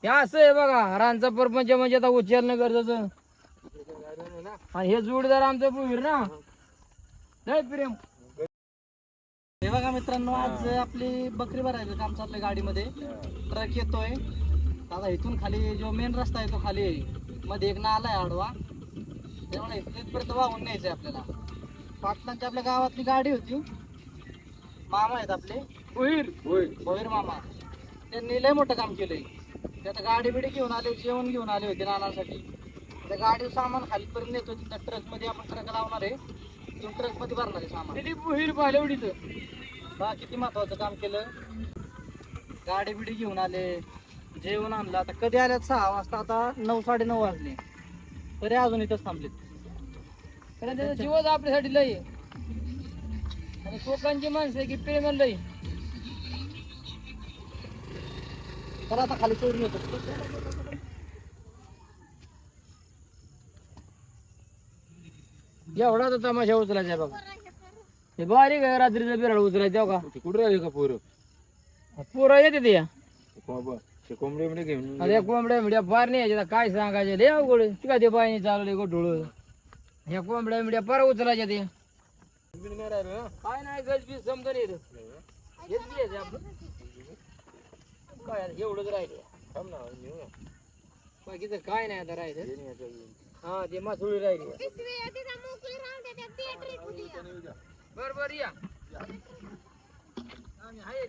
हे असं आहे बघा, रानचा परपंच म्हणजे आता उचलणं गरजेचं. आणि हे जोडदार आमचं बुहीर ना, नाही प्रेम. हे बघा मित्रांनो, आज आपली बकरी भरायचं काम चाललंय गाडीमध्ये. ट्रक येतोय आता इथून खाली, जो मेन रस्ता आहे तो खाली आहे, मध्ये एक नाला आहे आडवा, त्यामुळे इथपर्यंत वाहून न्यायचंय आपल्याला. पाटलांची आपल्या गावातली गाडी होती, मामा आहेत आपले भोईर मामा, त्यांनी लय मोठं काम केलंय. ते आता गाडी बिडी घेऊन आले, जेवण घेऊन आले होते नानासाठी. त्या गाडी सामान खालीपर्यंत नेतो, त्या ट्रक मध्ये आपण ट्रक लावणार आहे, ट्रक मध्ये भरणार आहे सामान. किती बुहीर पाहिलं बा किती महत्वाचं काम केलं. गाडी बिडी घेऊन आले, जेवण आणलं. आता कधी आल्यात 6 वाजता, आता 9 साडेनऊ वाजले, तरी अजून इथंच थांबलेत. कारण त्याचा जीवच आपल्यासाठी लय आहे. आणि कोकणची माणसं आहे की प्रेम लय. तर आता खाली सोडून येतो. एवढा तर तमाशा उचलायचा आहे बघा. हे बारीक आहे, रात्रीचं बिराड उचलायचं का. कुठं राहिले का पोरं? पोरं येते ते. बाबा ते कोंबडे बिंबडे घेऊन अरे कोंबड्या मिड्या फार नाही यायच्या, काय सांगायचे लय अवघड आहे. का ते बाईने चालवले गोठोळ. ह्या कोंबड्या मिड्या फार उचलायच्या ते. काय नाही गजबीज समजा नाही रे. हेच घ्यायचं आपलं. काय आता एवढंच राहिले. बाकीचं काय नाही आता राहिलं. हा ते मासुळी राहिली. बरोबर या. आम्ही आहे